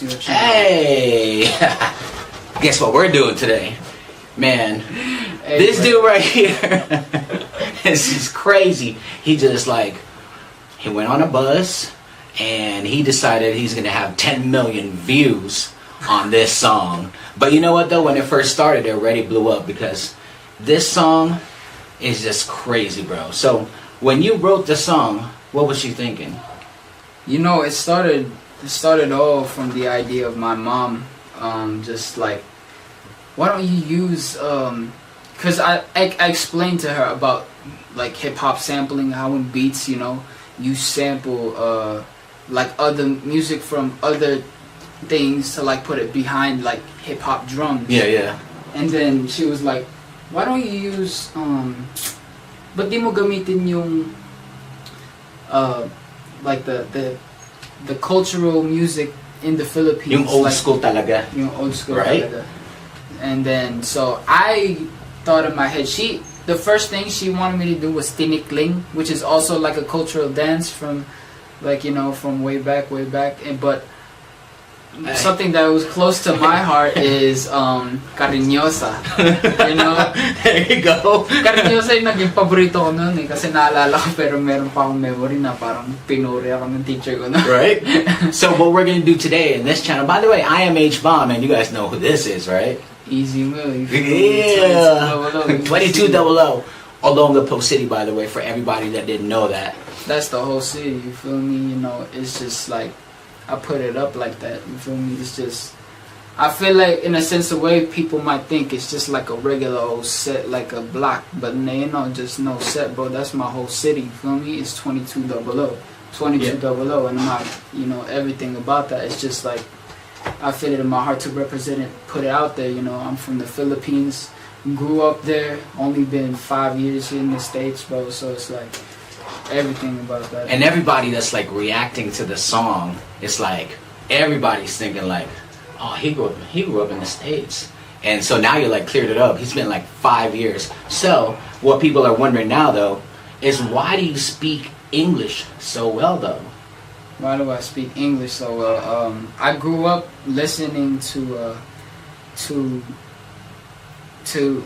See what you Hey! Guess what we're doing today? Man, hey, this dude right here, this is crazy. He just like, he went on a bus and he decided he's gonna have 10 million views on this song. But you know what though, when it first started, it already blew up because this song is just crazy, bro. So when you wrote the song, what was you thinking? You know, it started all from the idea of my mom, just like, why don't you use, cause I explained to her about like hip hop sampling, how in beats, you know, you sample like other music from other things to like put it behind like hip hop drums. Yeah, yeah. And then she was like, why don't you use, but di mo gamitin yung, like the cultural music in the Philippines. Yung old like, school talaga. Yung old school right? talaga. And then, so I thought in my head, the first thing she wanted me to do was tinikling, which is also like a cultural dance from, like, you know, from way back, but something that was close to my heart is cariñosa. You know? There you go. Cariñosa yung naging paborito ko nun eh, kasi naalala ko pero meron pa akong memory na parang pinuri ako ng teacher ko nun. Right? So what we're gonna do today in this channel, by the way, I am HBOM and you guys know who this is, right? Easy MiL. Yeah. 2200. Olonga Post City, by the way, for everybody that didn't know that. That's the whole city, you feel me? You know, it's just like, I put it up like that, you feel me? It's just, I feel like in a sense of way people might think it's just like a regular old set, like a block, but you know, just no set, bro. That's my whole city, you feel me? It's 2200, 2200, and my, you know, everything about that. It's just like, I feel it in my heart to represent it, put it out there, you know. I'm from the Philippines, grew up there, only been 5 years here in the States, bro, so it's like, everything about that. And everybody that's like reacting to the song, it's like everybody's thinking like, oh, he grew up in the States. And so now you're like cleared it up. He's been like 5 years. So what people are wondering now though is, why do you speak English so well though? Why do I speak English so well? I grew up listening to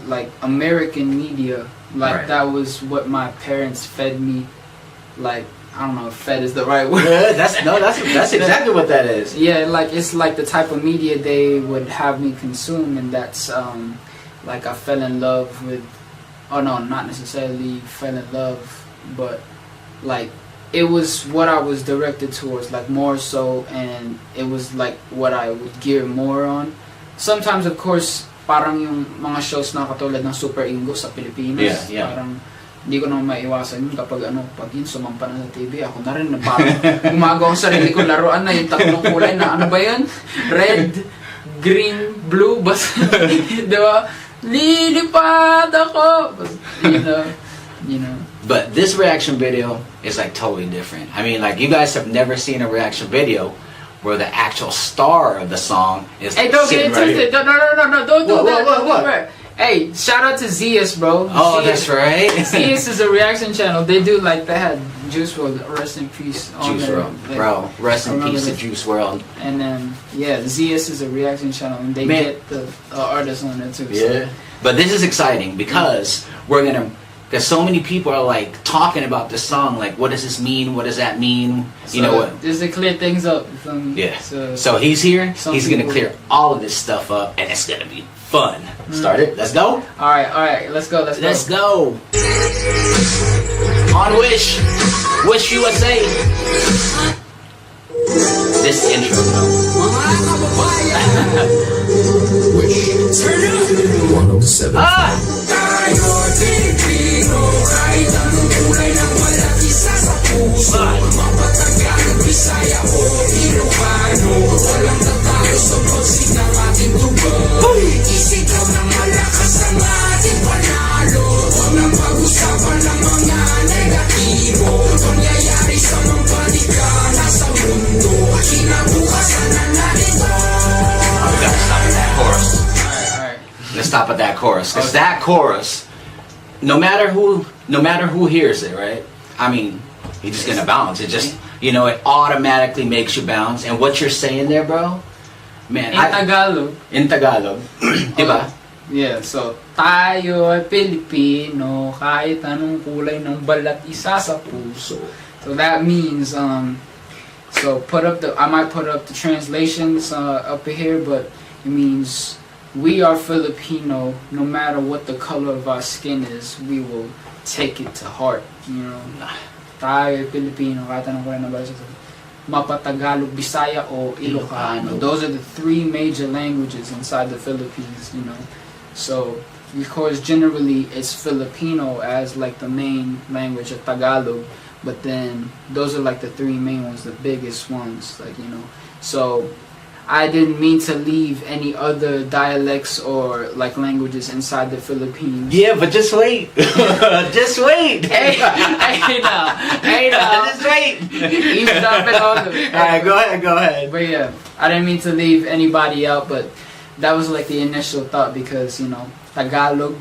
like American media. Like right. That was what my parents fed me. Like, I don't know if fed is the right word. Yeah, that's exactly what that is. Yeah, like it's like the type of media they would have me consume, and that's like I fell in love with. Oh no, not necessarily fell in love, but like it was what I was directed towards, like more so, and it was like what I would gear more on. Sometimes, of course, parang yung mga shows na katulad ng Super Ingo sa Pilipinas, yeah. Parang hindi ko naman maiwasan yun kapag pag yun sumampa na sa TV, ako na rin na parang gumagawa ang sarili ko laruan na yung tatlong kulay na ano ba yun? Red, green, blue, basta, di ba? Lilipad ako! You know. But this reaction video is like totally different. I mean, like, you guys have never seen a reaction video where the actual star of the song is hey, don't sitting get twisted. right No, don't do that. What? Hey, shout out to Zias, bro. Oh, Zias, that's right. Zias is a reaction channel. They do like, they had Juice WRLD, rest in peace. Juice WRLD, like, bro. Rest in peace to Juice WRLD. And then, yeah, Zias is a reaction channel, and they get the artists on there too. Yeah. So. But this is exciting because because so many people are like talking about this song, like, what does this mean? What does that mean? You know what? Just to clear things up. You feel me? Yeah. So he's here. He's gonna clear all of this stuff up, and it's gonna be fun. Start it. Let's go. All right. Let's go. Let's go. On Wish USA. This intro, Wish. Turn up. 107. Let's stop at that chorus. Because that chorus, no matter who hears it, right? I mean, you're just gonna bounce. It just, you know, it automatically makes you bounce. And what you're saying there, bro, Man, In Tagalog. In Tagalog. Diba? Yeah, so tayo ay Pilipino, kahit anong kulay ng balat isa sa puso. So that means so I might put up the translations up here, but it means we are Filipino. No matter what the color of our skin is, we will take it to heart. You know, tayo ay Pilipino, kahit anong kulay ng balat isa sa puso. Mapatagalog, Bisaya, o Ilocano. Those are the three major languages inside the Philippines, you know. So, because generally it's Filipino as like the main language of Tagalog, but then those are like the three main ones, the biggest ones, like, you know. So, I didn't mean to leave any other dialects or like languages inside the Philippines. Yeah, but just wait. Just wait. Hey now. Just wait. Eavesdropping on them. Alright, go ahead. But yeah, I didn't mean to leave anybody out, but that was like the initial thought because, you know, Tagalog,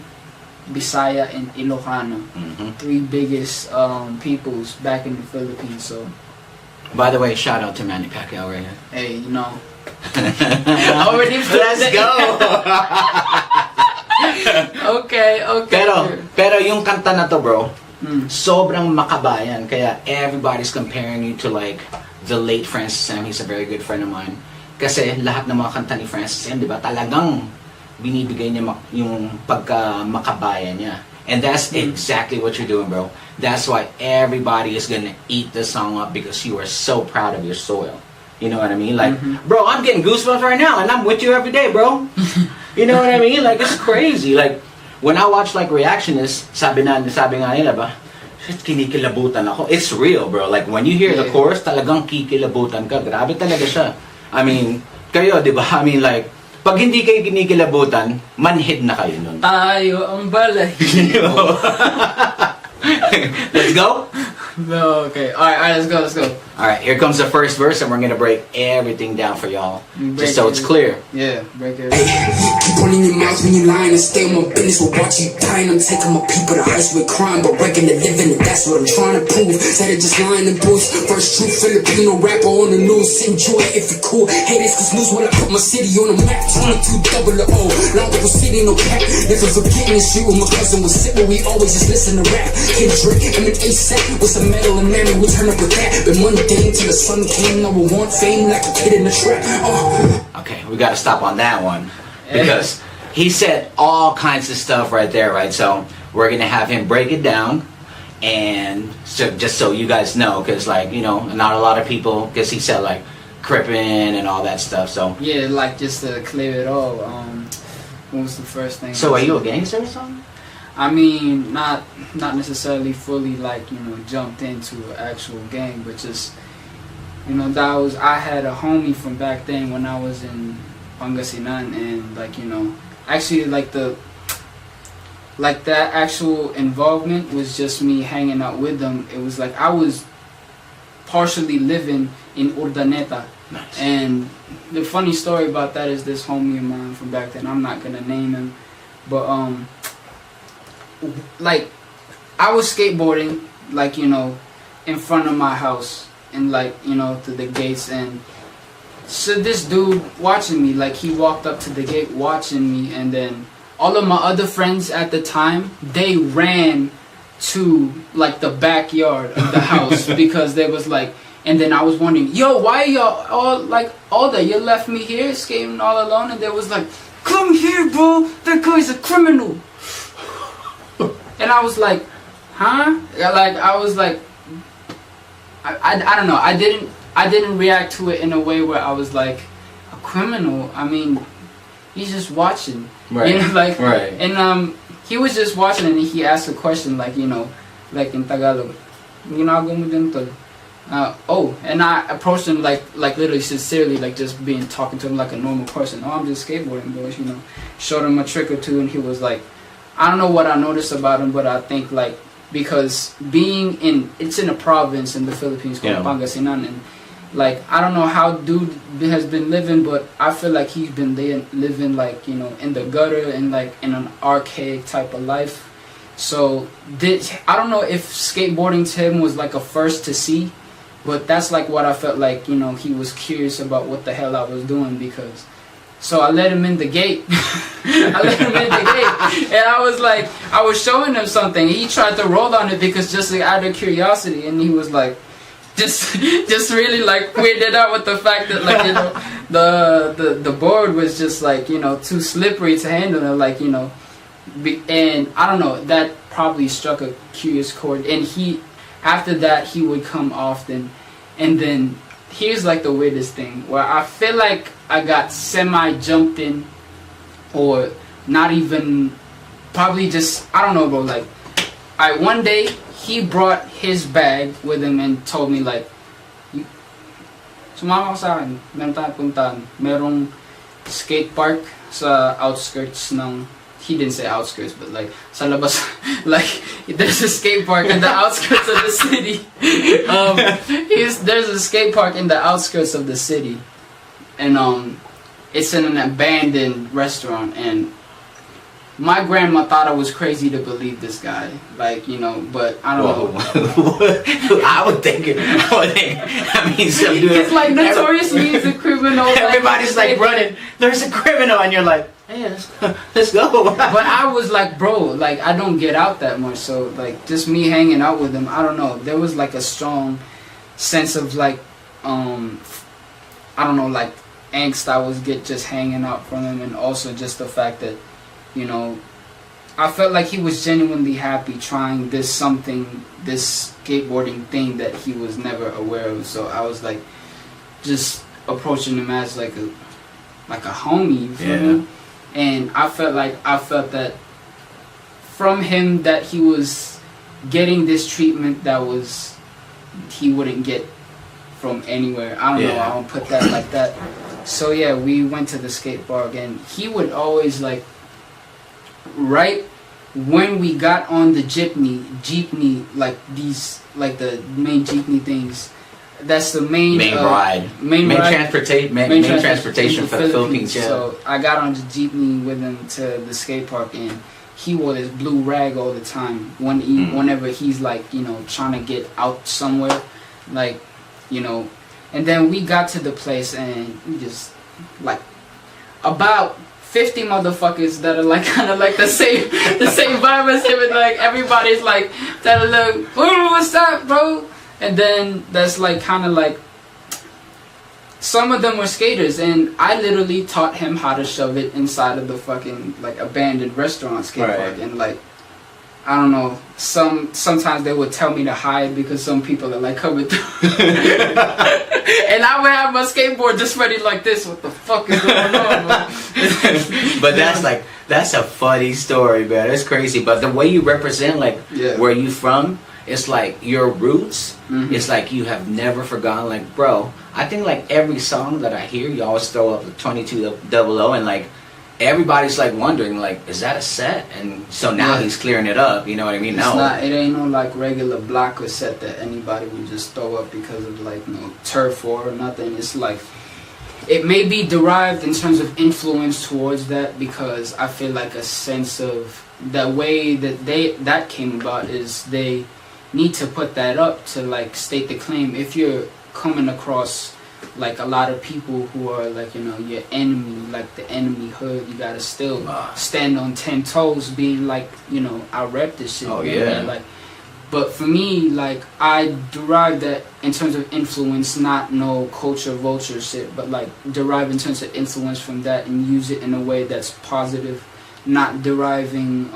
Bisaya, and Ilocano, three biggest peoples back in the Philippines. So, by the way, shout out to Manny Pacquiao right here. hey, you know. Already Let's go. Okay. Pero yung kanta na to, bro, sobrang makabayan. Kaya everybody's comparing you to like the late Francis Sam. He's a very good friend of mine. Kasi lahat ng mga kanta ni Francis Sam, di ba, talagang binibigay niya yung pagka makabayan niya. And that's exactly what you're doing, bro. That's why everybody is gonna eat the song up because you are so proud of your soil. You know what I mean? Like, bro, I'm getting goosebumps right now, and I'm with you every day, bro. You know what I mean? Like, it's crazy. Like, when I watch like reactionists, sabi nga nila ba, shit, kinikilabutan ako. It's real, bro. Like, when you hear the chorus, talagang kikilabutan ka. Grabe talaga siya. I mean, kayo, di ba? I mean, like, pag hindi kayo kinikilabutan, manhid na kayo nun. Tayo ang balay. Let's go? No, okay. Alright, let's go. Alright, here comes the first verse, and we're gonna break everything down for y'all. Just so it's clear. Yeah, break it. Keep running your mouth when you lying and stay on my business. We'll watch you dying. I'm taking my people to heist with crime, but regular living, and that's what I'm trying to prove. Said it just lying in boots. First true Filipino rapper on the news. Enjoy it if you're cool. Haters cause news when I put my city on the map. 22 double O. Longer city, no cap. Never forgetting this shit when my cousin was sick, but we always just listen to rap. Kendrick, I'm an ASAP with some metal and mammy. We'll turn up with that. Been mundane till the sun came. I will want fame like a kid in the trap. Okay, we gotta stop on that one. Because he said all kinds of stuff right there, right? So we're gonna have him break it down. And so, just so you guys know, because like, you know, not a lot of people, because he said like crippin' and all that stuff. So yeah, like just to clear it all. What was the first thing? So are you a gangster or something? I mean, not necessarily fully like, you know, jumped into an actual gang, but just, you know, I had a homie from back then when I was in Pangasinan, and like, you know, actually like that actual involvement was just me hanging out with them. It was like I was partially living in Urdaneta. Nice. And the funny story about that is this homie of mine from back then, I'm not gonna name him, but like I was skateboarding, like, you know, in front of my house, and like, you know, to the gates, and so this dude watching me, like he walked up to the gate watching me, and then all of my other friends at the time, they ran to like the backyard of the house because there was like, and then I was wondering, yo, why y'all all that you left me here skating all alone? And there was like, come here, bro, that guy's a criminal. And I was like, huh? Like I was like, I don't know. I didn't react to it in a way where I was like, a criminal. I mean, he's just watching. Right. You know, like, right. And he was just watching, and he asked a question, like, you know, like in Tagalog, ginagawa mo dyan tol? And I approached him like literally sincerely, like just talking to him like a normal person. Oh, I'm just skateboarding, boys, you know. Showed him a trick or two, and he was like, I don't know what I noticed about him, but I think like because it's in a province in the Philippines called Pangasinan, and like I don't know how dude has been living, but I feel like he's been living like, you know, in the gutter and like in an archaic type of life. So I don't know if skateboarding to him was like a first to see, But that's like what I felt like, you know, he was curious about what the hell I was doing because. So I let him in the gate. I let him in the gate, and I was like, I was showing him something. He tried to roll on it because just like, out of curiosity, and he was like, just really like weirded out with the fact that like, you know, the board was just like, you know, too slippery to handle, and like, you know, and I don't know, that probably struck a curious chord. And he, after that, he would come often, and then here's like the weirdest thing where I feel like I got semi-jumped in, or not even, probably just, I don't know, bro, like, one day, he brought his bag with him and told me like, sumama ko sa akin, meron tayong puntahan, merong skate park sa outskirts ng, he didn't say outskirts, but like, sa labas, like, there's a skate park in the outskirts of the city. There's a skate park in the outskirts of the city. And it's in an abandoned restaurant, and my grandma thought I was crazy to believe this guy, like, you know, but I don't know. I would think, I mean, some dude. It's like notoriously he's a criminal. Everybody's like running. There's a criminal, and you're like, hey, let's go. But I was like, bro, like, I don't get out that much, so like, just me hanging out with him, I don't know. There was like a strong sense of like, I don't know, like angst I was just hanging out from him, and also just the fact that, you know, I felt like he was genuinely happy trying this skateboarding thing that he was never aware of. So I was like, just approaching him as like a homie, you feel me? And I felt that from him that he was getting this treatment that he wouldn't get from anywhere. I don't know, I don't put that like that. So yeah, we went to the skate park, and he would always like, right when we got on the jeepney, like these, like the main jeepney things, that's the main transportation for the Philippines. So I got on the jeepney with him to the skate park, and he wore this blue rag all the time whenever he's like, you know, trying to get out somewhere, like, you know. And then we got to the place, and we just like about 50 motherfuckers that are like kind of like the same vibe as him, and like everybody's like telling him, what's up, bro? And then that's like kind of like, some of them were skaters, and I literally taught him how to shove it inside of the fucking like abandoned restaurant skate park. And like, I don't know, sometimes they would tell me to hide because some people are like coming through. And I would have my skateboard just ready like this. What the fuck is going on, bro? But that's a funny story, man. It's crazy. But the way you represent, like, where you from, it's like your roots. It's like you have never forgotten. Like, bro, I think like every song that I hear, you always throw up the 2200, and like everybody's like wondering, like, is that a set? And so now he's clearing it up. You know what I mean? It ain't no like regular block or set that anybody would just throw up because of like no turf or nothing. It's like, it may be derived in terms of influence towards that, because I feel like a sense of the way that that came about is they need to put that up to like state the claim. If you're coming across like a lot of people who are like, you know, your enemy, like the enemy hood, you gotta still stand on 10 toes being like, you know, I rep this shit. Like, but for me, like, I derive that in terms of influence, not no culture vulture shit, but like derive in terms of influence from that and use it in a way that's positive, not deriving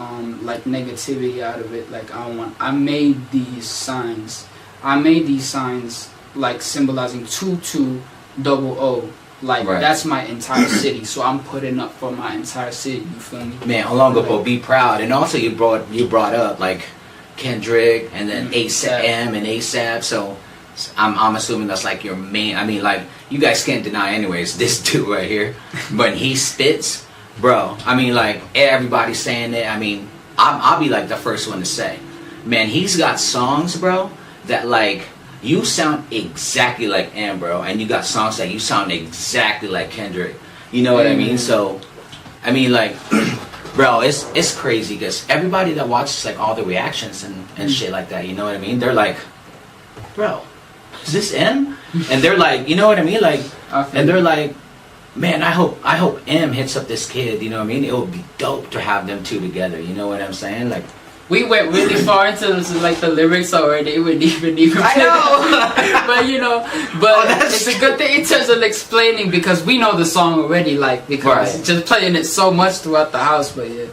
like negativity out of it. Like, I made these signs like symbolizing 2200. Like, that's my entire city, so I'm putting up for my entire city, you feel me? Man, Olongapo, be proud. And also you brought up like Kendrick, and then ASAP and ASAP, so I'm assuming that's like your main. I mean, like, you guys can't deny anyways, this dude right here, when he spits, bro, I mean, like, everybody's saying it. I mean, I'll be like the first one to say, man, he's got songs, bro, that like, you sound exactly like bro, and you got songs that you sound exactly like Kendrick. You know what I mean? So, I mean, like, bro, it's crazy because everybody that watches like all the reactions and shit like that, you know what I mean? They're like, bro, is this M? And they're like, you know what I mean? Like, and they're like, man, I hope M hits up this kid. You know what I mean? It would be dope to have them two together. You know what I'm saying? Like, we went really far into like the lyrics already. We didn't even. I know, but you know, it's a good thing in terms of explaining because we know the song already. Like because just playing it so much throughout the house. But yeah,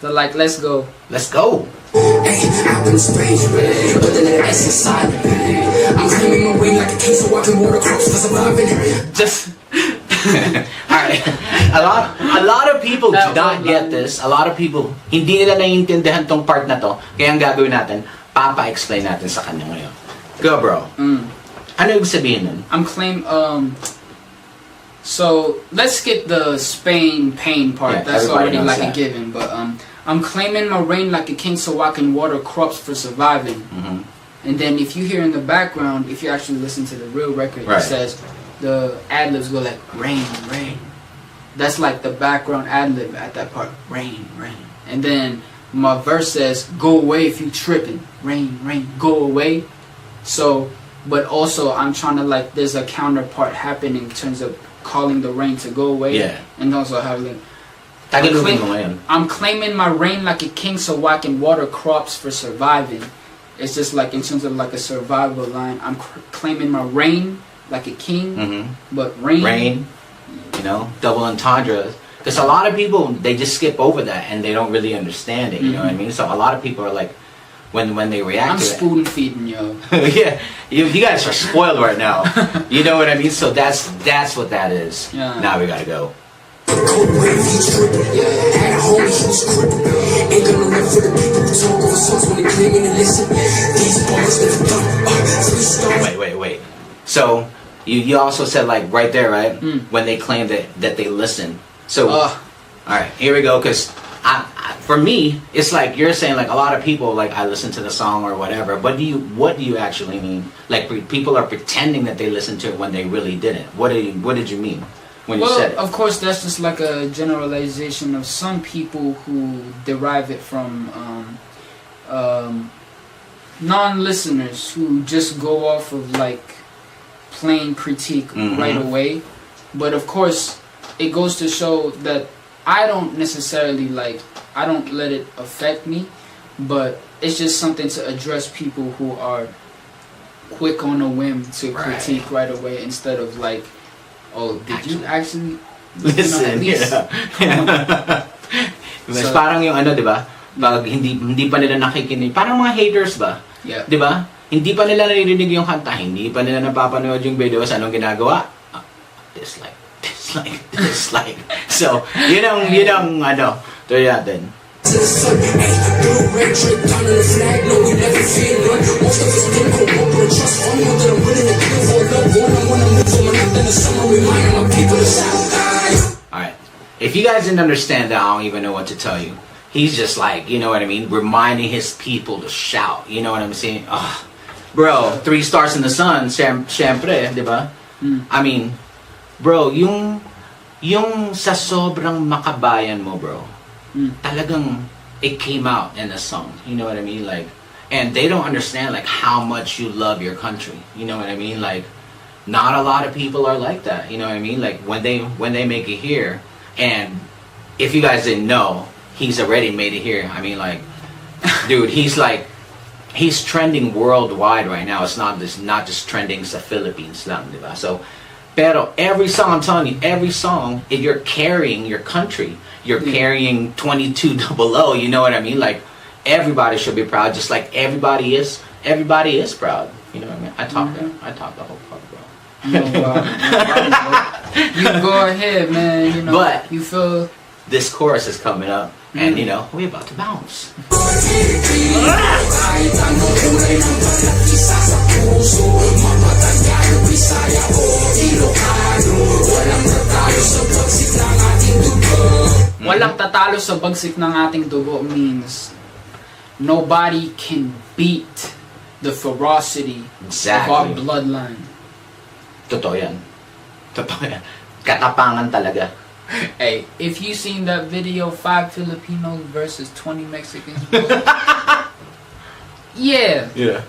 so like let's go. Let's go. Hey, out in space, but then the S inside. I'm claiming my way like a king, so I can water crops for surviving. Just. Alright. A lot of people do not get this. A lot of people hindi nila naiintindihan tong part na to. Kaya ang gagawin natin, papa-explain natin sa kanya ngayon. Go, bro. Ano ibig sabihin nun? I'm so let's skip the Spain pain part. That's already like a given. But I'm claiming my reign like a king so I can water crops for surviving. And then if you hear in the background, if you actually listen to the real record, it says the ad-libs go like rain, rain. That's like the background ad-lib at that part. Rain, rain. And then my verse says, go away if you tripping. Rain, rain, go away. So, but also I'm trying to like, there's a counterpart happening in terms of calling the rain to go away. Yeah. And also having, I'm claiming my reign like a king so I can water crops for surviving. It's just like in terms of like a survival line. I'm claiming my reign like a king, but rain, you know, double entendres. Because a lot of people, they just skip over that and they don't really understand it, you know what I mean? So a lot of people are like, when they react to it. I'm spoon feeding you. Yeah, you guys are spoiled right now. You know what I mean? So that's what that is. Yeah. Now we gotta go. Wait. So you also said like right there, right? When they claim that they listen. So all right, here we go. Because for me, it's like you're saying like a lot of people like I listen to the song or whatever. But what do you actually mean? Like people are pretending that they listened to it when they really didn't. What did you mean when you said it? Of course, that's just like a generalization of some people who derive it from non-listeners who just go off of like plain critique right away. But of course, it goes to show that I don't necessarily I don't let it affect me, but it's just something to address people who are quick on a whim to critique right away instead of like, oh, did you actually listen? Mas parang yung ano, di ba? Pag hindi pa nila nakikinig, parang mga haters ba? Yeah. Di ba? Hindi pa nila naririnig yung kanta, hindi pa nila napapanood yung videos, anong ginagawa? Dislike. So, yun ang ano, tuloy natin. Alright, if you guys didn't understand that, I don't even know what to tell you. He's just like, you know what I mean, reminding his people to shout, you know what I'm saying? Bro, 3 stars in the sun, syempre, di ba? I mean, bro, yung sa sobrang makabayan mo, bro, talagang it came out in the song, you know what I mean? Like, and they don't understand like how much you love your country, you know what I mean? Like, not a lot of people are like that, you know what I mean? Like when they make it here, and if you guys didn't know, he's already made it here. I mean, like, dude, he's trending worldwide right now. It's not just trending sa Philippines lang, diba? So, pero every song, I'm telling you, every song, if you're carrying your country, you're carrying 2200, you know what I mean? Like, everybody should be proud, just like everybody is proud. You know what I mean? I talk the whole part, bro. No, you go ahead, man. You know, but you feel this chorus is coming up, and you know we're about to bounce. Walang tatalo sa bagsik ng ating dugo means nobody can beat the ferocity of our bloodline. Totoo yan. Katapangan talaga. Hey, if you seen that video, 5 Filipinos versus 20 Mexicans, Yeah. Yeah.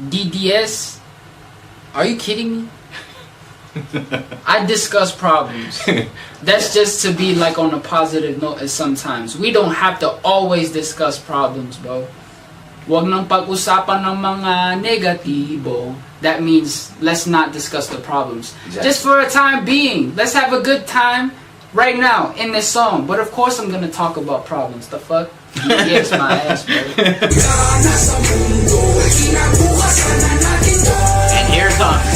DDS? Are you kidding me? I discuss problems. That's just to be like on a positive note sometimes. We don't have to always discuss problems, bro. Wag nang pag-usapan ng mga negatibo. That means let's not discuss the problems. Exactly. Just for a time being. Let's have a good time right now in this song. But of course I'm gonna talk about problems. The fuck? Yes, my ass, bro. And here it comes.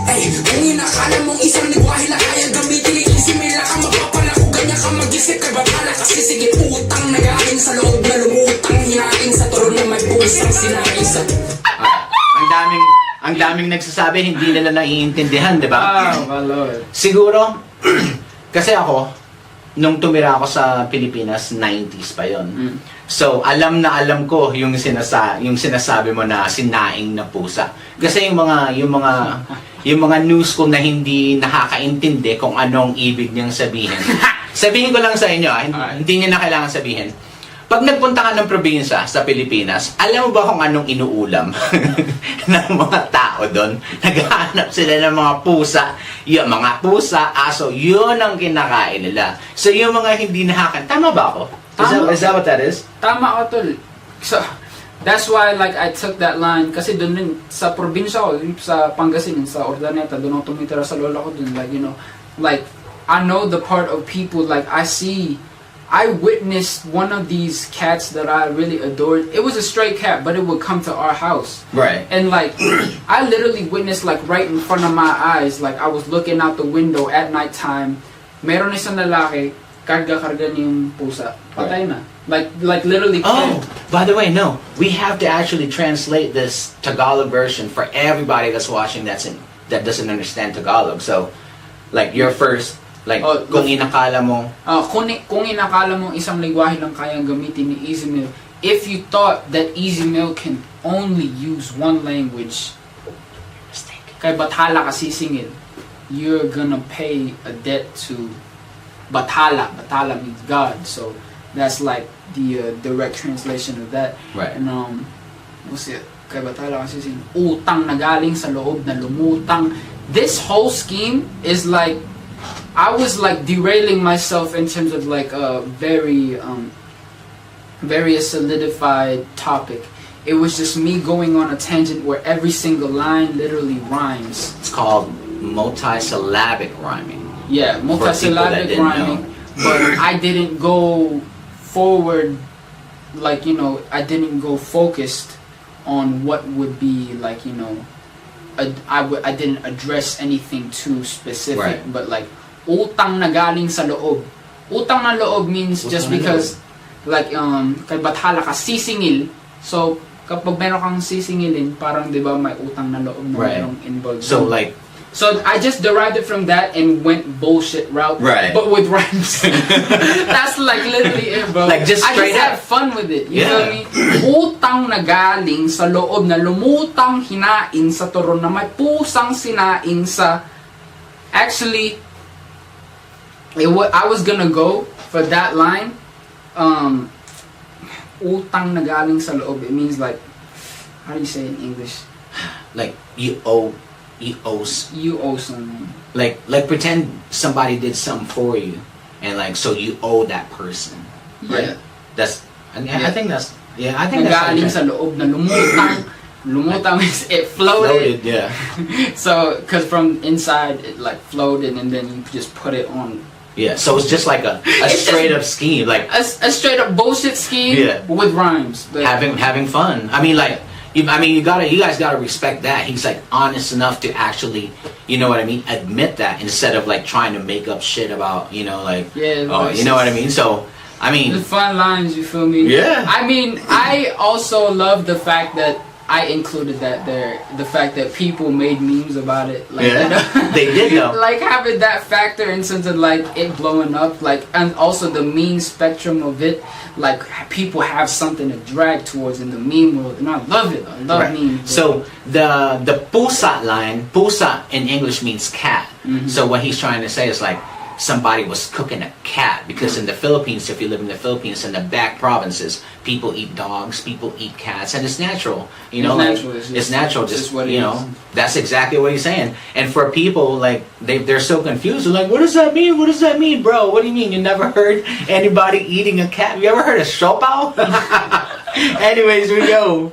Ay, kung inakala mong isang lingwahe lang kaya gamitin ni easy MiL ka mapapala kung ganyan ka mag-isip kay batala kasi sige utang nagaling sa loob na lumutang hinain sa turon na may pusang sinain sa Ang daming nagsasabi hindi nila naiintindihan, di ba? Oh my lord. Siguro kasi ako nung tumira ako sa Pilipinas, 90s pa yon. So, alam na alam ko yung sinasabi mo na sinaing na pusa. Kasi yung mga news ko na hindi nakakaintindi kung anong ibig niyang sabihin. Sabihin ko lang sa inyo, hindi niya na kailangan sabihin. Pag nagpunta ka ng probinsya sa Pilipinas, alam mo ba kung anong inuulam ng mga tao doon? Naghahanap sila ng mga pusa. Yung mga pusa, aso, yun ang kinakain nila. So yung mga hindi nakakain, tama ba ako? Is that what that is? Tama ka, tol. So, that's why like I took that line kasi doon din sa probinsya ko, sa Pangasinan, sa Ordaneta, doon ako tumitira sa lola ko doon, like, you know, like I know the part of people, like I witnessed one of these cats that I really adored. It was a stray cat, but it would come to our house. Right. And like, I literally witnessed like right in front of my eyes, like I was looking out the window at nighttime. Meron isang lalaki, karga-karga niya yung pusa. Patay na. Like literally. Oh, by the way, no. We have to actually translate this Tagalog version for everybody that's watching that doesn't understand Tagalog. So, like your first. Like, kung inakala mo... kung inakala mo isang lingwahe lang kayang gamitin ni Easy MiL, if you thought that Easy MiL can only use one language, kay Bathala ka sisingil, you're gonna pay a debt to Bathala. Bathala means God. So, that's like the direct translation of that. Right. And, what's it? Kay Bathala ka sisingil, utang na galing sa loob na lumutang. This whole scheme is like, I was like derailing myself in terms of like a very solidified topic. It was just me going on a tangent where every single line literally rhymes. It's called multisyllabic rhyming. Yeah, multisyllabic rhyming. But I didn't go forward, like, you know, I didn't go focused on what would be like, you know, I didn't address anything too specific, right. But like utang na galing sa loob. Utang na loob means just because like kay Bathala ka sisingil. So kapag meron kang sisingilin, parang 'di ba may utang na loob na merong involved. So like I just derived it from that and went bullshit route, right. But with rhymes. That's like literally it, bro. Like just straight I just had fun with it. You yeah. feel me? Utang na galing sa loob na lumutang hinain sa turon na may pusang sinain sa. Actually, I was gonna go for that line. Utang na galing sa loob. It means like, how do you say it in English? Like you owe something. Like pretend somebody did something for you, and like so you owe that person, right? Yeah. I think that's Nagaling sa loob na lumutang. Lumutang means it floated. Yeah. So, cause from inside it like floated, and then you just put it on. Yeah. So it's just like a straight up scheme, like a straight up bullshit scheme. Yeah. With rhymes. Having fun. I mean, like. You guys gotta respect that. He's like honest enough to actually, you know what I mean, admit that instead of like trying to make up shit about, you know, like, you know what I mean. So, I mean, the fun lines, you feel me? Yeah. I mean, I also love the fact that I included that there. The fact that people made memes about it, like Yeah, you know, they did though. like having that factor in terms of like it blowing up, like, and also the meme spectrum of it, like people have something to drag towards in the meme world, and I love it. I love Right. memes. So the pusa line, pusa in English means cat. So what he's trying to say is like somebody was cooking a cat, because in the Philippines, if you live in the Philippines, in the back provinces, people eat dogs, people eat cats, and it's natural. You know, It's like, natural. it's natural. it's Just what it you is. know, that's exactly what he's saying. And for people like they're so confused. They're like, what does that mean? What does that mean, bro? What do you mean? You never heard anybody eating a cat? You ever heard of shopao? Anyways, we go.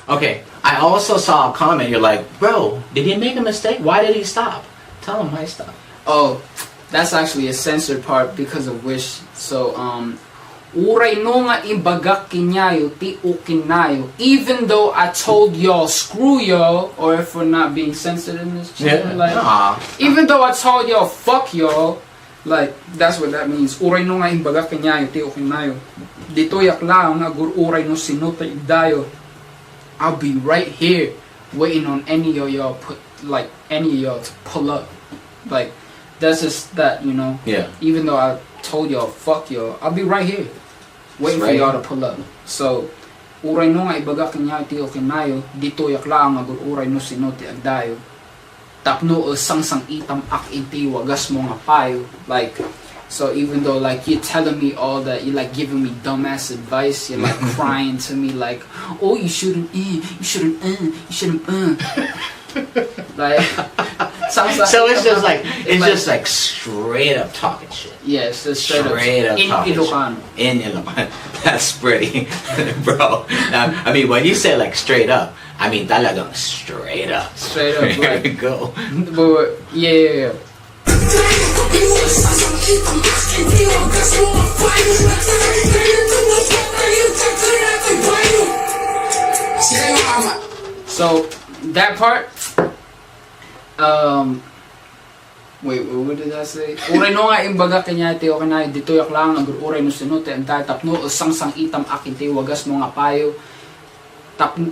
Okay, I also saw a comment. You're like, bro, did he make a mistake? Why did he stop? Tell him why he stopped. Oh, that's actually a censored part because of Wish. So, uray no nga imbagak kinyayo ti ukinayo. Even though I told y'all, screw y'all, or if we're not being censored in this channel, like, even though I told y'all, fuck y'all, like, that's what that means. Uray no nga imbagak kinyayo ti ukinayo. Dito yak lang nga gur uray no sinuta igdayo. I'll be right here waiting on any of y'all to pull up. Like, that's just that, you know. Yeah. Even though I told y'all, fuck y'all, I'll be right here waiting for y'all to pull up. So, uray no nga ibagak niya ti okinayo, dito yak lang agur uray no sinote agdayo. Tapno sang itam ak inti wagas mo nga payo. Like, so even though like you're telling me all that, you're like giving me dumbass advice, you're like crying to me like, oh, you shouldn't like, sounds like, so it's just like straight up talking shit. Yes, it's straight up in talking Ilocano. In Ilocano. That's pretty, bro. I mean, when you say like straight up, I mean talagang straight up. Straight up, There like, we go. but yeah. So that part, wait, what did I say? Uray no nga imbaga kanya ti okanay dito yak lang ang uray no sinote ang tapno sang itam akin ti wagas mo nga payo. Tapno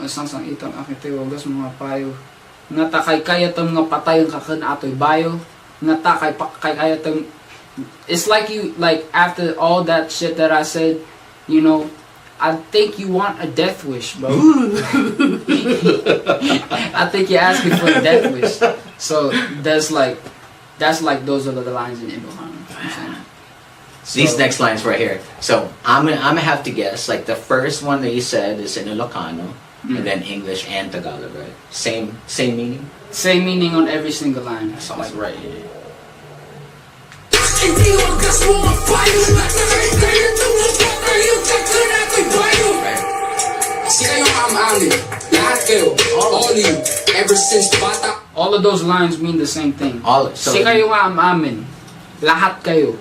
sang itam akin ti wagas mo nga payo. Nga takay kaya tong nga patay ang kakan atoy bayo. Nga takay kaya tong. It's like you, like after all that shit that I said, you know, I think you want a death wish, bro. I think you're asking for a death wish. So that's like those are the lines in Ilocano. These next lines right here. So I'm gonna have to guess. Like the first one that you said is in Ilocano, and then English and Tagalog, right? Same meaning. Same meaning on every single line. That's Like awesome. right here. Ever since bata. All of those lines mean the same thing. So Si kayo nga amin. Lahat kayo.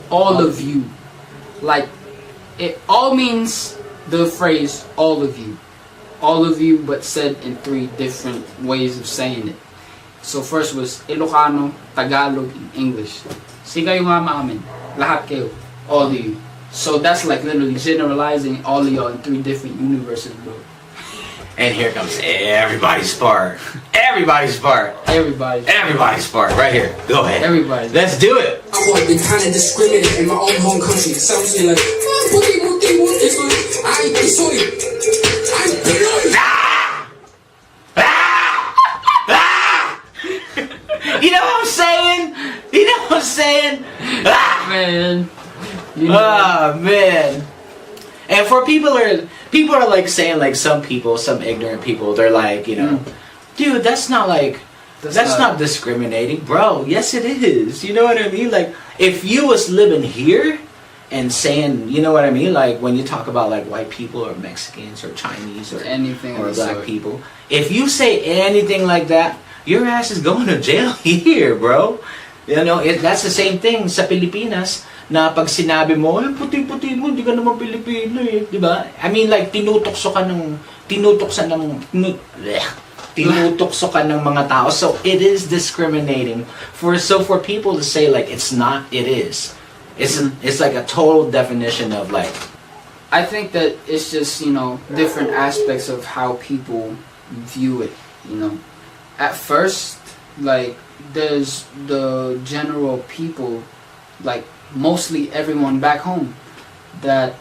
All of you. Like, it all means the phrase all of you. All of you, but said in three different ways of saying it. So first was Ilocano, Tagalog, and English. Si kayo nga amin. Lahat kayo. All of you. So that's like literally generalizing all of y'all in three different universes, bro. and here comes everybody's part. Everybody's part. Everybody's part. Right here. Go ahead. Everybody. Let's do it. I would have been kind of discriminated in my own home country. Sounds like, You know what I'm saying? You know what I'm saying? Ah! Man. You know, Oh man. And for people are like saying, like, some ignorant people, they're like, you know, dude, that's not like that's not discriminating, bro. Yes it is. You know what I mean? Like, if you was living here and saying, you know what I mean, like when you talk about like white people or Mexicans or Chinese or anything or of the black sort. people, if you say anything like that, your ass is going to jail here, bro. You know, that's the same thing sa Pilipinas. Na pag sinabi mo, puti-puti mo, hindi ka naman Pilipino eh, di ba? I mean, like, tinutukso ka ng mga tao. So it is discriminating. For people to say like it's not, it is. It's like a total definition of like. I think that it's just, you know, different aspects of how people view it, you know. At first, like, there's the general people, like, mostly everyone back home, that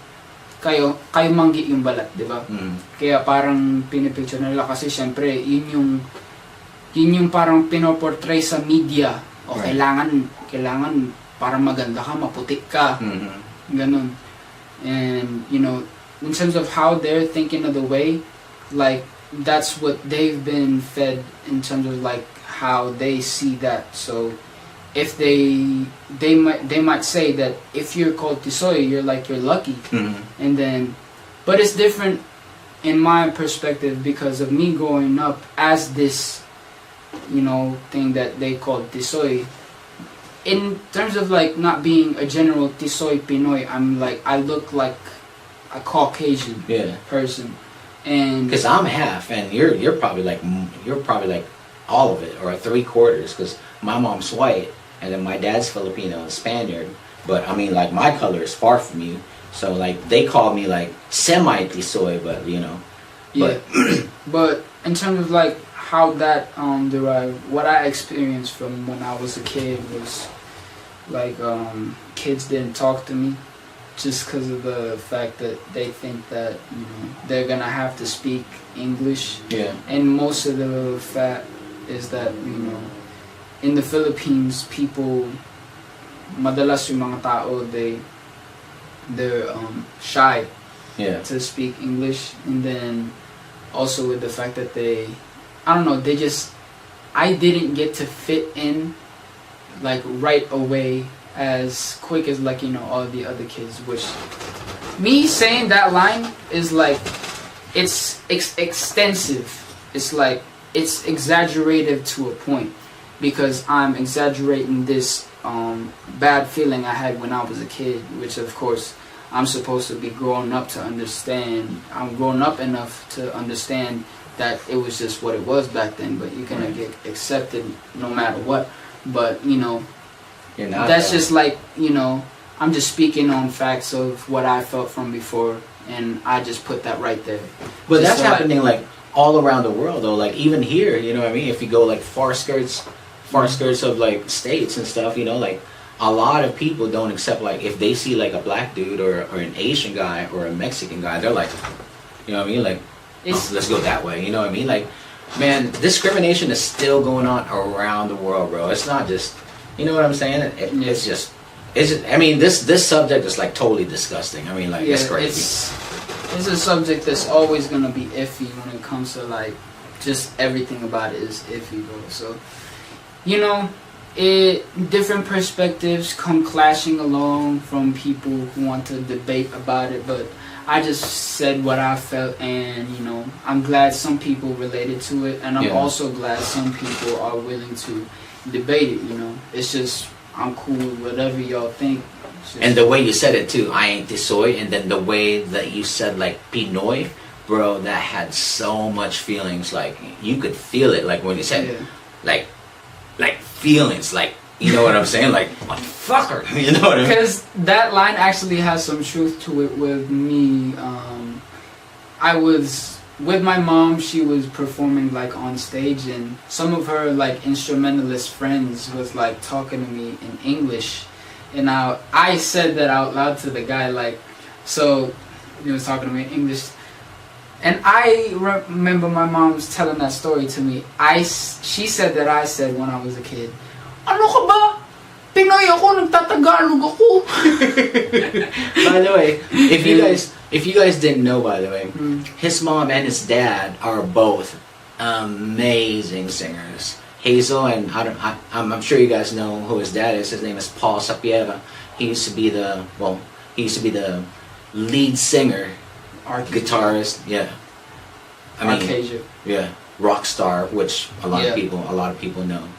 kayo manggi yung balat, di ba? Kaya parang pinipicture nila kasi syempre, yun yung parang pinoportray sa media. O Right. kailangan parang maganda ka, maputik ka. Ganun. And, you know, in terms of how they're thinking of the way, like, that's what they've been fed in terms of, like, how they see that. So, if they might say that if you're called Tisoy, you're lucky. And then, but it's different in my perspective because of me growing up as this, you know, thing that they called Tisoy. In terms of like not being a general Tisoy Pinoy, I look like a Caucasian person, and because I'm half, and you're probably like all of it or 3/4, because my mom's white and then my dad's Filipino and Spaniard, but I mean like my color is far from you, so like they call me like semi Tisoy, but you know, but in terms of like how that derived, what I experienced from when I was a kid was like kids didn't talk to me just because of the fact that they think that, you know, they're gonna have to speak English. And most of the fact is that, you know, in the Philippines, people, madalas yung mga tao, they're shy to speak English, and then also with the fact that I didn't get to fit in like right away as quick as like, you know, all the other kids, which me saying that line is like it's extensive. It's like it's exaggerated to a point because I'm exaggerating this bad feeling I had when I was a kid, which of course I'm supposed to be growing up to understand. I'm grown up enough to understand that it was just what it was back then, but you're gonna get accepted no matter what. But, you know, that's just like, you know, I'm just speaking on facts of what I felt from before, and I just put that right there. But just that's happening like all around the world though, like even here, you know what I mean? If you go like far skirts of like states and stuff, you know, like a lot of people don't accept, like if they see like a black dude or an Asian guy or a Mexican guy, they're like, you know what I mean? Like, let's go that way, you know what I mean? Like, man, discrimination is still going on around the world, bro. It's not just, you know what I'm saying? It's just, I mean, this subject is like totally disgusting. I mean, like, it's crazy. It's a subject that's always gonna be iffy when it comes to like, just everything about it is iffy, bro. So, you know, different perspectives come clashing along from people who want to debate about it, but I just said what I felt, and you know, I'm glad some people related to it, and I'm also glad some people are willing to debate it. You know, it's just I'm cool with whatever y'all think. And the way you said it too, I ain't Tisoy, and then the way that you said like Pinoy, bro, that had so much feelings. Like you could feel it, like when you said like feelings, like. You know what I'm saying? Like, motherfucker. You know what I mean? Because that line actually has some truth to it with me. I was with my mom. She was performing like on stage, and some of her like instrumentalist friends was like talking to me in English, and I said that out loud to the guy, like, so he was talking to me in English, and I remember my mom's telling that story to me. She said that I said when I was a kid, ano ka ba? Pinoy ako, nagtatagalog ako. By the way, if you guys didn't know, by the way, his mom and his dad are both amazing singers. Hazel, and I'm sure you guys know who his dad is. His name is Paul Sapiera. He used to be the lead singer, guitarist. Yeah, I mean, rock star, which a lot of people know.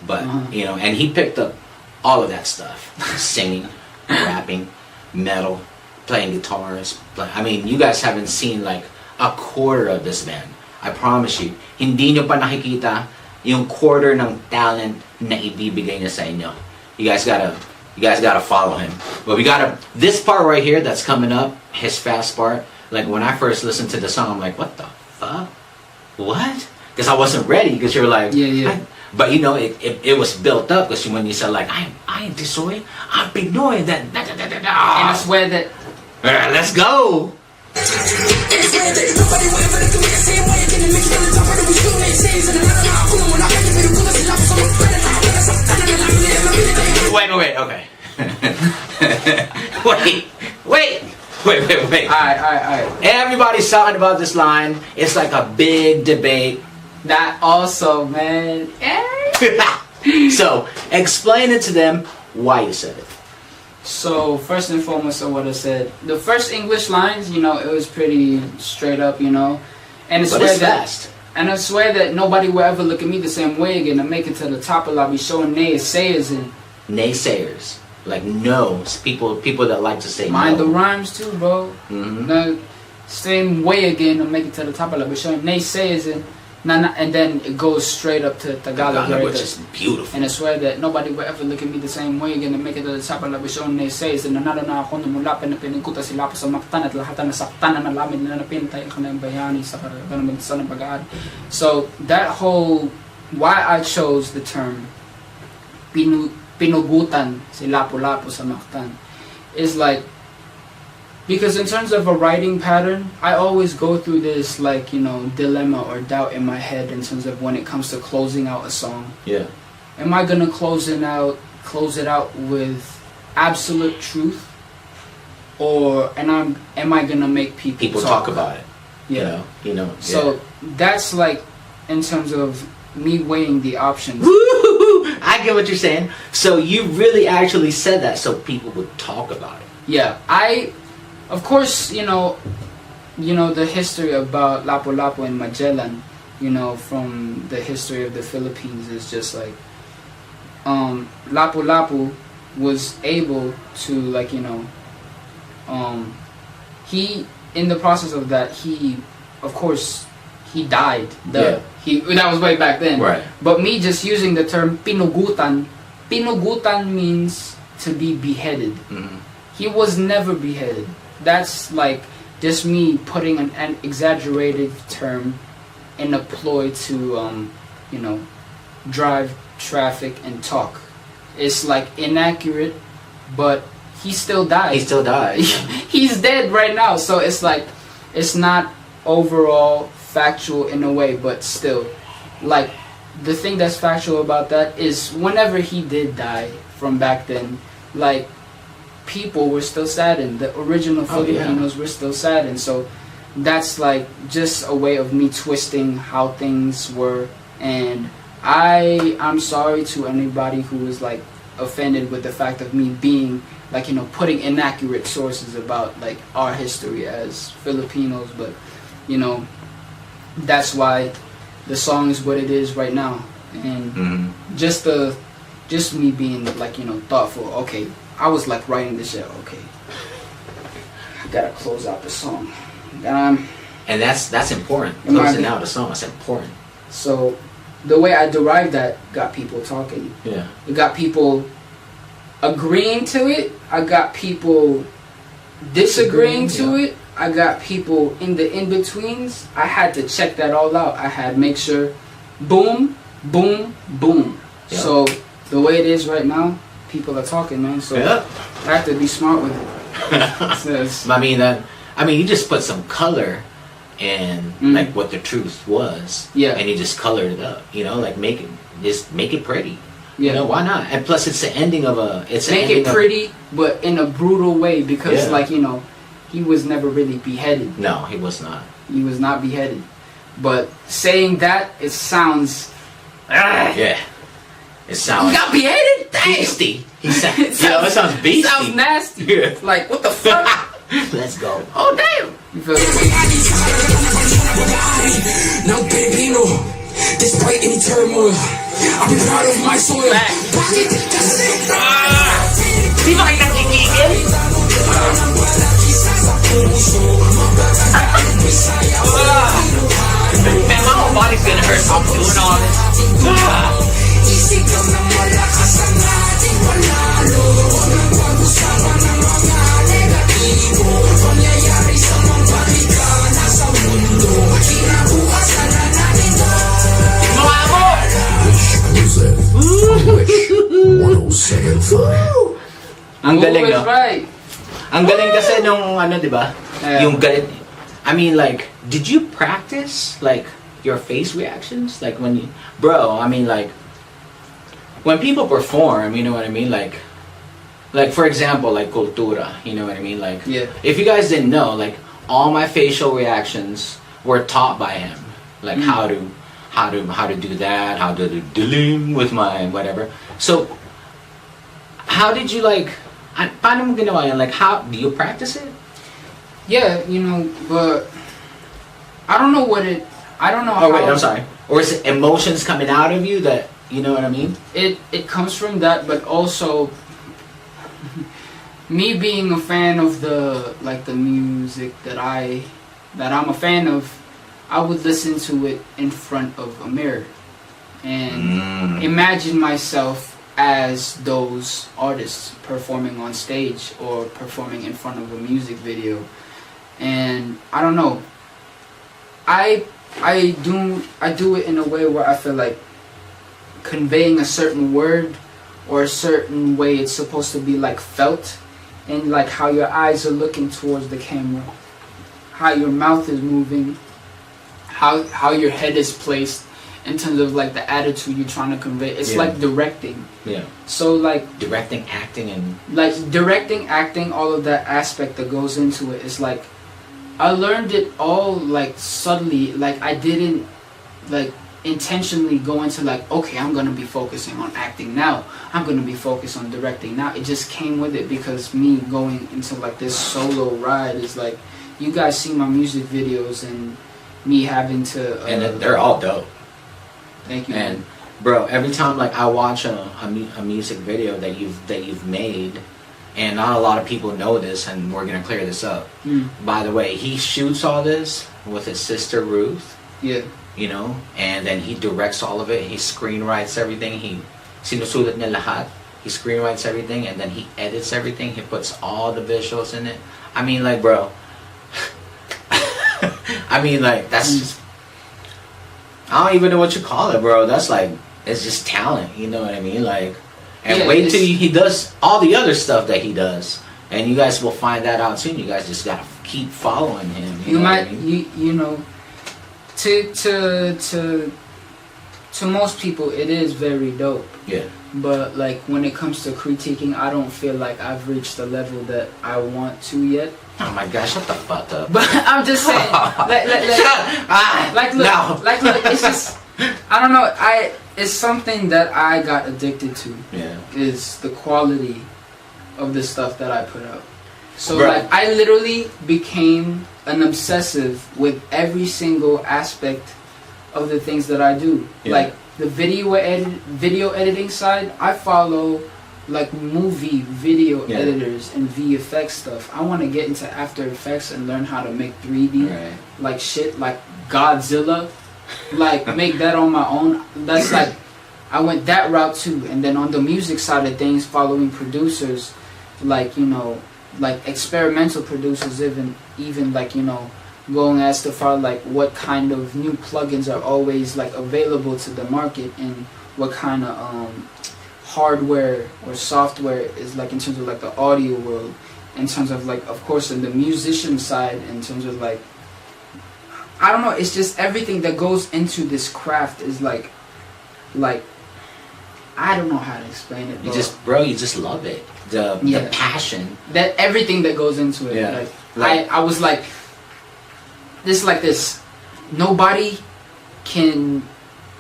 But you know, and he picked up all of that stuff: singing, rapping, metal, playing guitars. I mean, you guys haven't seen like a quarter of this man. I promise you, hindi nyo pa nakikita yung quarter ng talent na ibibigay niya sa inyo. You guys gotta follow him. But this part right here that's coming up, his fast part, like when I first listened to the song, I'm like, what the fuck? What? Because I wasn't ready, because you're like, but you know, it was built up, because when you said like, I disoy, I'm Pinoy, that, and I swear that, let's go. Wait, okay. wait. Alright. Everybody's talking about this line. It's like a big debate. That also, man. So, explain it to them why you said it. So, first and foremost, of what I said, the first English lines, you know, it was pretty straight up, you know, and But it's fast. And I swear that nobody will ever look at me the same way again. To make it to the top, I'll be showing naysayers and Naysayers, like no's, people that like to say mind no. the rhymes too, bro. The same way again to make it to the top, I'll be showing naysayers and then it goes straight up to Tagalog, which is beautiful. And I swear that nobody will ever look at me the same way again to make it to the top, I'll be showing naysayers and nanalo na ako numulapin na piniguta sila pa sa maktan at lahat na nasaktan na nalamin na napintay ka ng bayani sa karagatan ng pag-aari. So that whole, why I chose the term pinugutan si Lapu-Lapu sa Mactan is like, because in terms of a writing pattern, I always go through this, like, you know, dilemma or doubt in my head in terms of when it comes to closing out a song. Yeah. Am I gonna close it out with absolute truth, or am I gonna make people talk about it? Yeah. You know. So that's like in terms of me weighing the options. I get what you're saying. So you really actually said that so people would talk about it. Yeah, of course, you know the history about Lapu-Lapu and Magellan, you know, from the history of the Philippines is just like, Lapu-Lapu was able to, like, you know, he, in the process of that, he, of course, he died. That was way back then. Right. But me just using the term pinugutan means to be beheaded. He was never beheaded. That's like just me putting an exaggerated term in a ploy to, you know, drive traffic and talk. It's like inaccurate, but he still died. He still died. He's dead right now, so it's like, it's not overall factual in a way, but still, like, the thing that's factual about that is whenever he did die from back then, like, people were still saddened. The original Filipinos were still saddened. So that's like just a way of me twisting how things were. And I'm sorry to anybody who was like offended with the fact of me being, like, you know, putting inaccurate sources about like our history as Filipinos. But, you know, that's why the song is what it is right now. And just me being, like, you know, thoughtful. Okay, I was like writing this shit. Okay, I gotta close out the song. And that's important. Closing out the song, that's important. So the way I derived that got people talking. Yeah. It got people agreeing to it. I got people disagreeing to it. I got people in the in-betweens. I had to check that all out. I had to make sure, boom, boom, boom. Yeah. So the way it is right now, people are talking, man. So I have to be smart with it. I mean, you just put some color in like what the truth was. Yeah. And you just colored it up. You know, like make it pretty. Yeah. You know, why not? And plus, it's the ending of a. Make it pretty, but in a brutal way, because like, you know, he was never really beheaded. No, he was not. He was not beheaded. But saying that, it sounds. Yeah. It sounds. He got beheaded? Beastie. It sounds beastie. It sounds nasty. Yeah. Like, what the fuck? Let's go. Oh, damn. You feel me? Now, Filipino, despite any turmoil, I'll be proud of my soil. Di ba kayo nakikigil? Man, my whole body's gonna hurt from doing all this. Isip lang na malakas ang ating panalo. Walang pag-usapan ng mga negatibo. Pangyayari sa mga balikan nasa mundo. Kinabukasan na natin to. Mga mo! Exclusive. 107.5. Ang galing, Who no? is right? Ang galing kasi nung ano, di ba? Yeah. Yung galing. I mean, like, did you practice, like, your face reactions? Like, when you... Bro, I mean, like, when people perform, you know what I mean? Like, for example, like, Cultura, you know what I mean? Like, Yeah. if you guys didn't know, like, all my facial reactions were taught by him. Like, how to do that, how to do dilim with my whatever. So, how did you, like... Paano mo ginawa yan? Like, how do you practice it? Yeah, you know, but I don't know what it. I don't know how. Oh wait, I'm sorry. Or is it emotions coming out of you that you know what I mean? It comes from that, but also me being a fan of the music that I'm a fan of. I would listen to it in front of a mirror and imagine myself as those artists performing on stage or performing in front of a music video. And I don't know, I do it in a way where I feel like conveying a certain word or a certain way it's supposed to be like felt, and like how your eyes are looking towards the camera, how your mouth is moving, how your head is placed in terms of like the attitude you're trying to convey. It's like directing. Yeah. So like Directing, acting, and directing, acting, all of that aspect that goes into it is like I learned it all like subtly. Like I didn't like intentionally go into like, okay, I'm gonna be focusing on acting now, I'm gonna be focused on directing now. It just came with it because me going into like this solo ride is like, you guys see my music videos and me having to and they're all dope. Thank you. And bro, every time like I watch a music video that you've made, and not a lot of people know this, and we're gonna clear this up. By the way, he shoots all this with his sister Ruth. Yeah. You know, and then he directs all of it. He screenwrites everything. He sinusulat niya lahat. He screenwrites everything, and then he edits everything. He puts all the visuals in it. I mean, like, bro. I mean, like, that's just. I don't even know what you call it, bro. That's like, it's just talent. You know what I mean? Like, and Yeah, wait till he does all the other stuff that he does, and you guys will find that out soon. You guys just gotta keep following him. You know might, what I mean? you know, to most people it is very dope. Yeah. But like when it comes to critiquing, I don't feel like I've reached the level that I want to yet. Oh my gosh, shut the fuck up. But I'm just saying, look, it's just, I don't know. It's something that I got addicted to. Yeah. Is the quality of the stuff that I put out. So Bro. like I literally became an obsessive with every single aspect of the things that I do. Yeah. Like the video editing side, I follow like movie video editors and VFX stuff. I want to get into After Effects and learn how to make 3D like shit, like Godzilla, like make that on my own. That's like I went that route too. And then on the music side of things, following producers like, you know, like experimental producers, even like, you know, going as far like what kind of new plugins are always like available to the market, and what kind of hardware or software is like in terms of like the audio world, in terms of like, of course, in the musician side, in terms of like, I don't know, it's just everything that goes into this craft is like I don't know how to explain it. You just love it. The passion. That everything that goes into it. Yeah. Like I was like this. Nobody can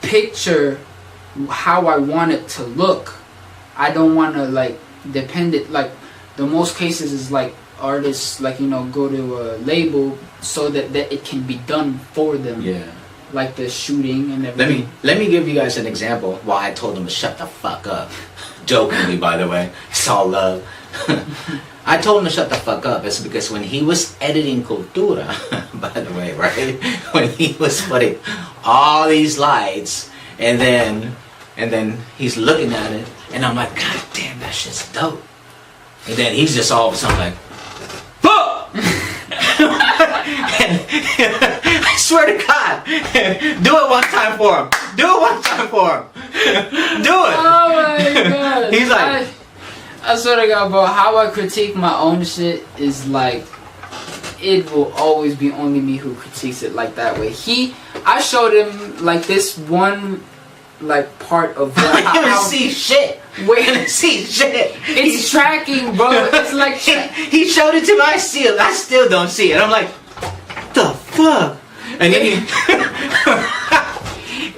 picture how I want it to look. I don't want to like depend it. Like the most cases is like artists like, you know, go to a label so that it can be done for them. Yeah. Like the shooting and everything. Let me give you guys an example why I told him to shut the fuck up. Jokingly, by the way. It's all love. I told him to shut the fuck up. It's because when he was editing Cultura, by the way, right? When he was putting all these lights, and then he's looking at it, and I'm like, God damn, that shit's dope. And then he's just all of a sudden like, fuck! And I swear to God, do it one time for him. Do it one time for him. Do it. Oh my God. He's like, I swear to God, bro, how I critique my own shit is like, it will always be only me who critiques it like that way. I showed him like this one, like part of I can't see shit. We're gonna see shit. It's tracking, bro. It's like he showed it to me. I still don't see it. I'm like, what the fuck? And then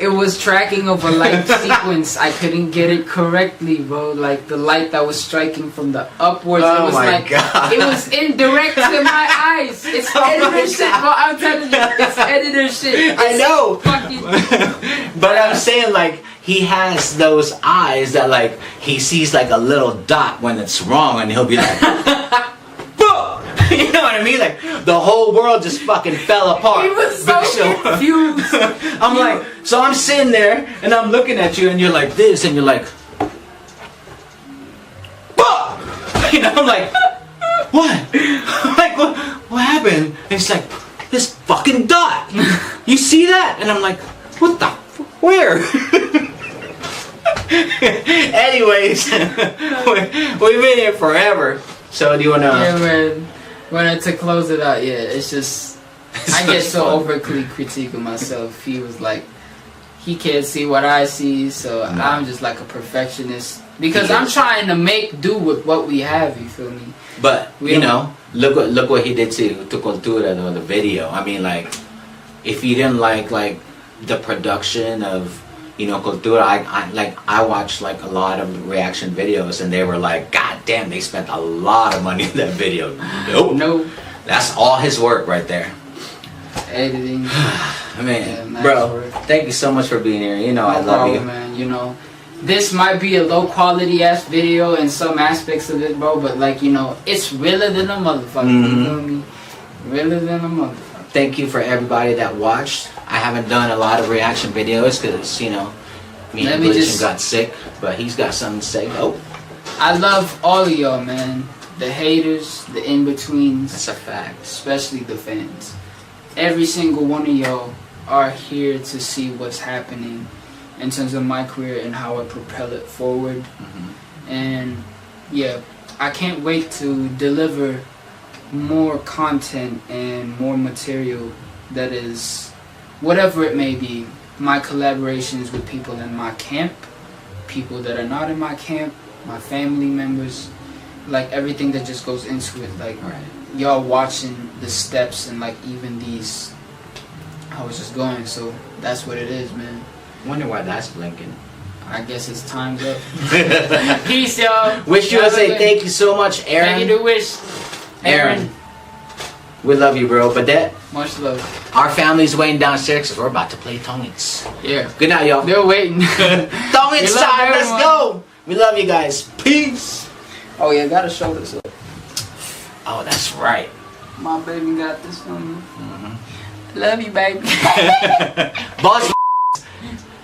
it was tracking of a light sequence. I couldn't get it correctly, bro. Like the light that was striking from the upwards. Oh it was my like God. It was indirect to my eyes. It's editor shit, bro. I'm telling you, it's editor shit. I know. Fucking. But I'm saying like he has those eyes that like he sees like a little dot when it's wrong, and he'll be like, fuck! You know what I mean? Like the whole world just fucking fell apart. He was so confused. I'm like, so I'm sitting there and I'm looking at you, and you're like this, and you're like, fuck! You know, I'm like, what? Like what happened? And it's like, this fucking dot. You see that? And I'm like, what the? Where? Anyways, we've been here forever. So do you wanna? Yeah, man. When to close it out, yeah, it's just I get so overly critiquing myself. He was like, he can't see what I see, so I'm just like a perfectionist because I'm trying to make do with what we have. You feel me? But you know, look what he did to Cultura, the video. I mean, like, if you didn't like the production of, you know, Cultura, I watched like a lot of reaction videos, and they were like, God damn, they spent a lot of money in that video. Nope. That's all his work right there. Editing. Man, bro, thank you so much for being here. You know, I love you, man. You know, this might be a low quality ass video in some aspects of it, bro, but like, you know, it's realer than a motherfucker. You feel me? Realer than a motherfucker. Thank you for everybody that watched. I haven't done a lot of reaction videos because, you know, me and Glitchin got sick, but he's got something to say. Oh, I love all of y'all, man. The haters, the in-betweens. That's a fact. Especially the fans. Every single one of y'all are here to see what's happening in terms of my career and how I propel it forward. And yeah, I can't wait to deliver more content and more material that is, whatever it may be, my collaborations with people in my camp, people that are not in my camp, my family members, like everything that just goes into it, like y'all watching the steps and like even these, how it's just going. So that's what it is, man. Wonder why that's blinking. I guess it's time's up. Peace, y'all. Wish USA, thank you so much, Aaron. Thank you to Wish. Aaron. We love you, bro. But that, much love. Our family's waiting downstairs because we're about to play Tongits. Yeah. Good night, y'all. They're waiting. Tongits time. Let's go. We love you guys. Peace. Oh yeah, gotta show this up. Oh, that's right. My baby got this on me. Love you, baby. Boss.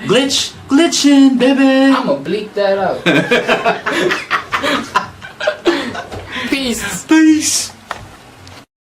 Glitchin', baby. I'ma bleep that out. Peace. Peace.